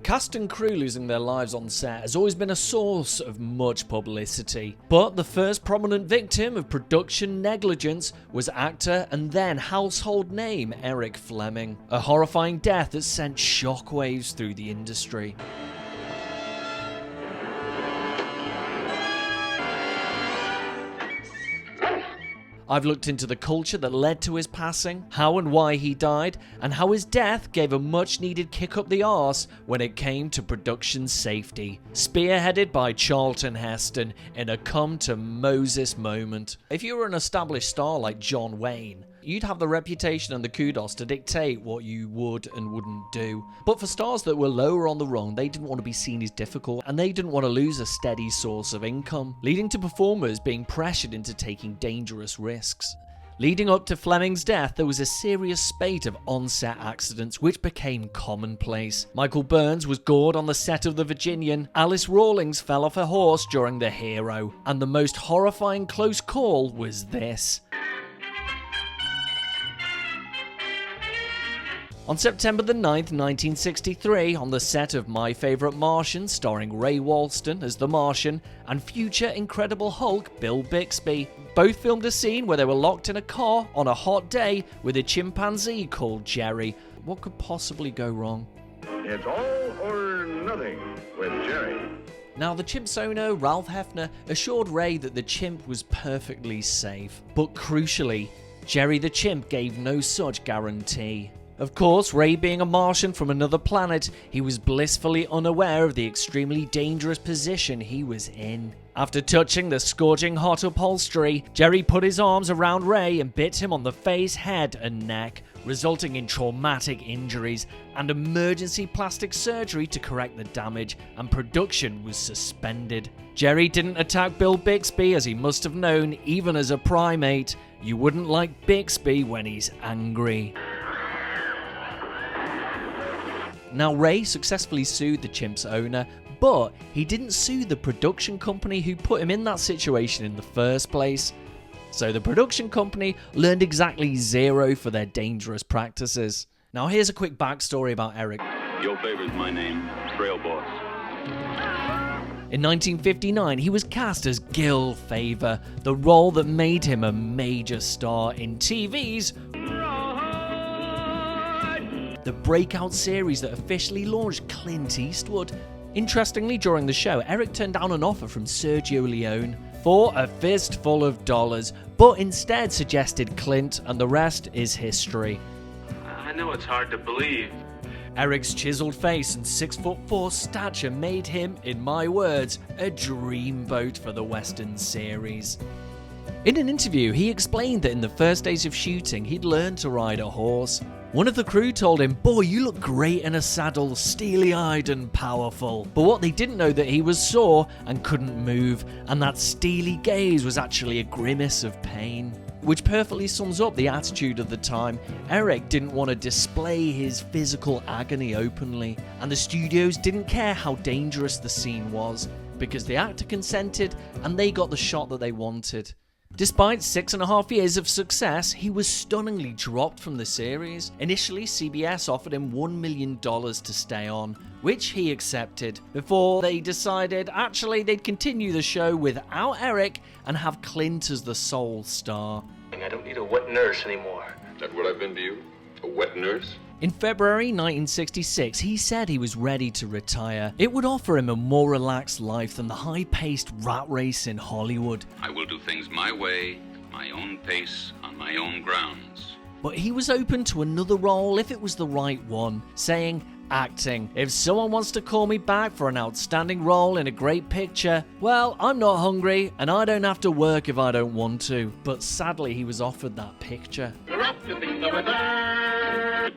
Cast and crew losing their lives on set has always been a source of much publicity, but the first prominent victim of production negligence was actor and then household name Eric Fleming, a horrifying death that sent shockwaves through the industry. I've looked into the culture that led to his passing, how and why he died, and how his death gave a much needed kick up the arse when it came to production safety, spearheaded by Charlton Heston in a come to Moses moment. If you were an established star like John Wayne, you'd have the reputation and the kudos to dictate what you would and wouldn't do. But for stars that were lower on the rung, they didn't want to be seen as difficult, and they didn't want to lose a steady source of income, leading to performers being pressured into taking dangerous risks. Leading up to Fleming's death, there was a serious spate of on-set accidents which became commonplace. Michael Burns was gored on the set of The Virginian, Alice Rawlings fell off a horse during The Hero, and the most horrifying close call was this. On September the 9th, 1963, on the set of My Favourite Martian, starring Ray Walston as the Martian, and future Incredible Hulk Bill Bixby, both filmed a scene where they were locked in a car on a hot day with a chimpanzee called Jerry. What could possibly go wrong? It's all or nothing with Jerry. Now, the chimp's owner, Ralph Hefner, assured Ray that the chimp was perfectly safe. But crucially, Jerry the chimp gave no such guarantee. Of course, Ray being a Martian from another planet, he was blissfully unaware of the extremely dangerous position he was in. After touching the scorching hot upholstery, Jerry put his arms around Ray and bit him on the face, head and neck, resulting in traumatic injuries and emergency plastic surgery to correct the damage, and production was suspended. Jerry didn't attack Bill Bixby, as he must have known, even as a primate. You wouldn't like Bixby when he's angry. Now, Ray successfully sued the chimp's owner, but he didn't sue the production company who put him in that situation in the first place. So the production company learned exactly zero for their dangerous practices. Now, here's a quick backstory about Eric. Your favor's my name, Trail Boss. In 1959, he was cast as Gil Favor, the role that made him a major star in TV's the breakout series that officially launched Clint Eastwood. Interestingly, during the show, Eric turned down an offer from Sergio Leone for a fistful of dollars, but instead suggested Clint, and the rest is history. I know it's hard to believe. Eric's chiseled face and 6'4" stature made him, in my words, a dreamboat for the Western series. In an interview, he explained that in the first days of shooting, he'd learned to ride a horse. One of the crew told him, "Boy, you look great in a saddle, steely-eyed and powerful." But what they didn't know that he was sore and couldn't move, and that steely gaze was actually a grimace of pain. Which perfectly sums up the attitude of the time. Eric didn't want to display his physical agony openly, and the studios didn't care how dangerous the scene was, because the actor consented and they got the shot that they wanted. Despite 6.5 years of success, he was stunningly dropped from the series. Initially, CBS offered him $1 million to stay on, which he accepted, before they decided actually they'd continue the show without Eric and have Clint as the sole star. I don't need a wet nurse anymore. Is that what I've been to you? A wet nurse? In February 1966, he said he was ready to retire. It would offer him a more relaxed life than the high-paced rat race in Hollywood. I will do things my way, my own pace, on my own grounds. But he was open to another role if it was the right one, saying, "Acting. If someone wants to call me back for an outstanding role in a great picture, well, I'm not hungry and I don't have to work if I don't want to." But sadly, he was offered that picture.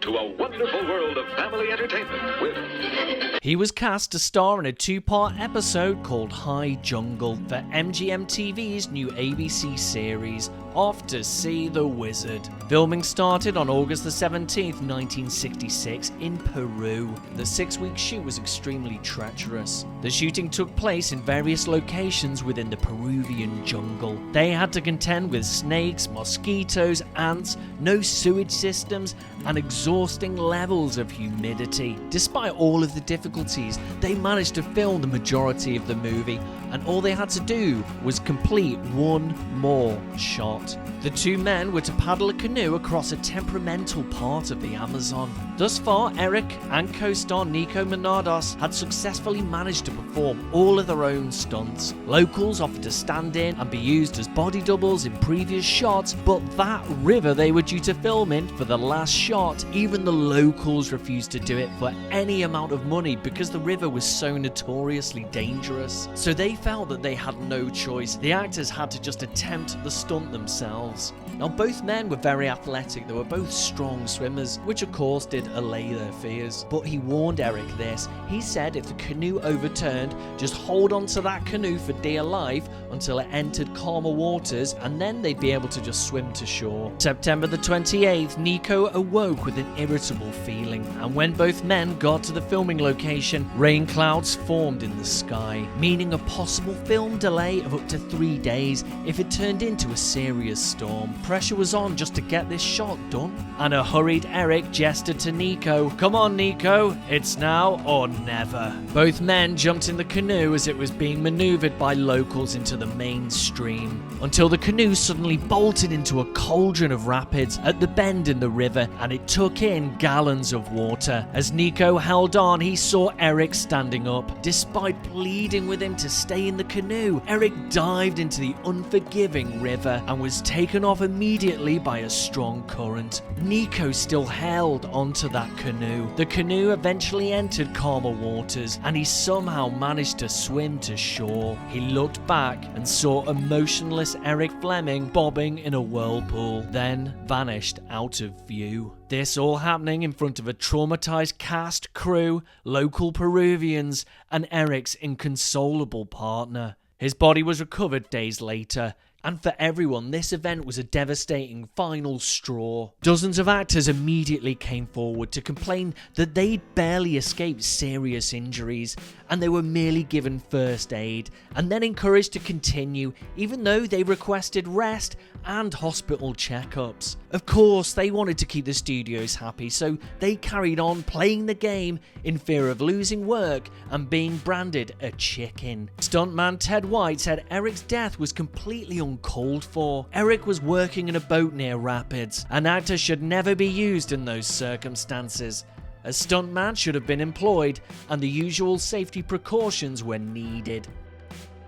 To a wonderful world of family entertainment with... He was cast to star in a 2-part episode called High Jungle for MGM TV's new ABC series, off to see the wizard. Filming started on August the 17th, 1966 in Peru. The 6-week shoot was extremely treacherous. The shooting took place in various locations within the Peruvian jungle. They had to contend with snakes, mosquitoes, ants, no sewage systems, and exhausting levels of humidity. Despite all of the difficulties, they managed to film the majority of the movie, and all they had to do was complete one more shot. The two men were to paddle a canoe across a temperamental part of the Amazon. Thus far, Eric and co-star Nico Minardos had successfully managed to perform all of their own stunts. Locals offered to stand in and be used as body doubles in previous shots, but that river they were due to film in for the last shot, even the locals refused to do it for any amount of money because the river was so notoriously dangerous. So they felt that they had no choice. The actors had to just attempt the stunt themselves. Now, both men were very athletic. They were both strong swimmers, which of course did allay their fears. But he warned Eric this. He said if the canoe overturned, just hold on to that canoe for dear life until it entered calmer waters, and then they'd be able to just swim to shore. September the 28th, Nico awoke with an irritable feeling, and when both men got to the filming location, rain clouds formed in the sky, meaning a possible film delay of up to 3 days if it turned into a serious storm. Pressure was on just to get this shot done, and a hurried Eric gestured to Nico. "Come on, Nico, it's now or never." Both men jumped in the canoe as it was being maneuvered by locals into the main stream, until the canoe suddenly bolted into a cauldron of rapids at the bend in the river, and it took in gallons of water. As Nico held on, he saw Eric standing up. Despite pleading with him to stay in the canoe, Eric dived into the unforgiving river and was taken off immediately by a strong current. Nico still held onto that canoe. The canoe eventually entered calmer waters, and he somehow managed to swim to shore. He looked back and saw a motionless Eric Fleming bobbing in a whirlpool, then vanished out of view. This all happening in front of a traumatized cast, crew, local Peruvians, and Eric's inconsolable partner. His body was recovered days later, and for everyone, this event was a devastating final straw. Dozens of actors immediately came forward to complain that they'd barely escaped serious injuries, and they were merely given first aid, and then encouraged to continue, even though they requested rest and hospital checkups. Of course, they wanted to keep the studios happy, so they carried on playing the game in fear of losing work and being branded a chicken. Stuntman Ted White said Eric's death was completely uncalled for. Eric was working in a boat near rapids. An actor should never be used in those circumstances. A stuntman should have been employed, and the usual safety precautions were needed.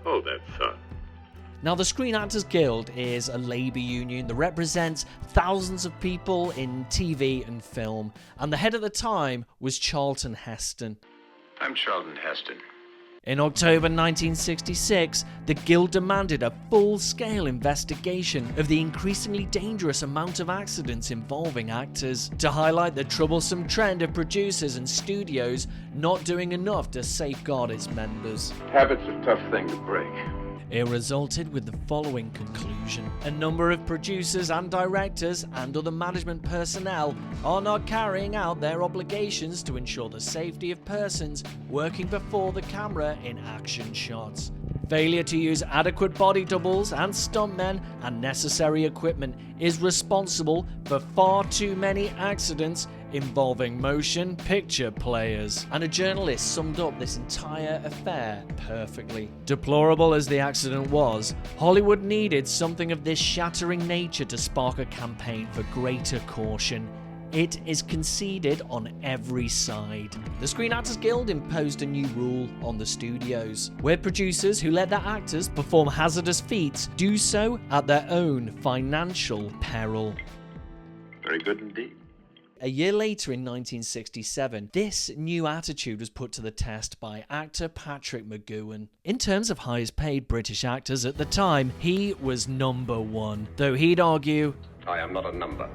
Hold that thought. Now, the Screen Actors Guild is a labour union that represents thousands of people in TV and film, and the head at the time was Charlton Heston. I'm Charlton Heston. In October 1966, the Guild demanded a full-scale investigation of the increasingly dangerous amount of accidents involving actors, to highlight the troublesome trend of producers and studios not doing enough to safeguard its members. Habit's a tough thing to break. It resulted with the following conclusion. A number of producers and directors and other management personnel are not carrying out their obligations to ensure the safety of persons working before the camera in action shots. Failure to use adequate body doubles and stuntmen and necessary equipment is responsible for far too many accidents involving motion picture players. And a journalist summed up this entire affair perfectly. Deplorable as the accident was, Hollywood needed something of this shattering nature to spark a campaign for greater caution. It is conceded on every side. The Screen Actors Guild imposed a new rule on the studios, where producers who let their actors perform hazardous feats do so at their own financial peril. Very good indeed. A year later in 1967, this new attitude was put to the test by actor Patrick McGoohan. In terms of highest paid British actors at the time, he was number one, though he'd argue, I am not a number.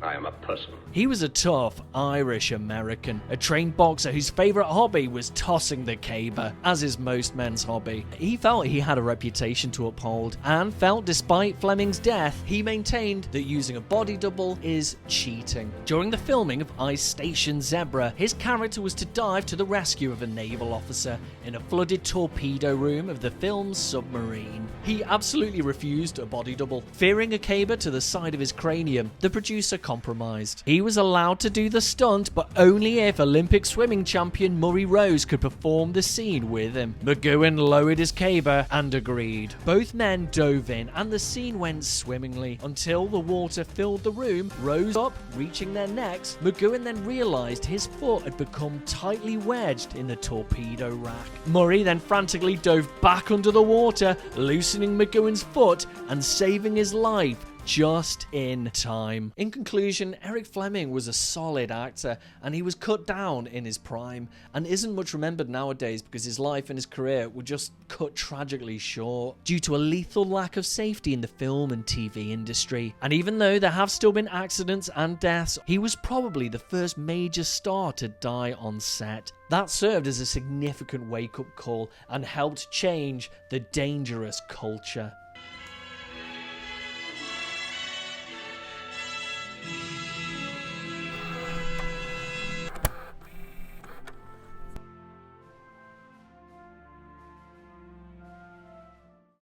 I am a person. He was a tough Irish American, a trained boxer whose favourite hobby was tossing the caber, as is most men's hobby. He felt he had a reputation to uphold, and felt despite Fleming's death, he maintained that using a body double is cheating. During the filming of Ice Station Zebra, his character was to dive to the rescue of a naval officer in a flooded torpedo room of the film's submarine. He absolutely refused a body double. Fearing a caber to the side of his cranium, the producer compromised. He was allowed to do the stunt, but only if Olympic swimming champion Murray Rose could perform the scene with him. McGoohan lowered his caber and agreed. Both men dove in, and the scene went swimmingly until the water filled the room, rose up, reaching their necks. McGoohan then realised his foot had become tightly wedged in the torpedo rack. Murray then frantically dove back under the water, loosening McGoohan's foot and saving his life just in time. In conclusion, Eric Fleming was a solid actor, and he was cut down in his prime and isn't much remembered nowadays because his life and his career were just cut tragically short due to a lethal lack of safety in the film and TV industry. And even though there have still been accidents and deaths, he was probably the first major star to die on set. That served as a significant wake-up call and helped change the dangerous culture.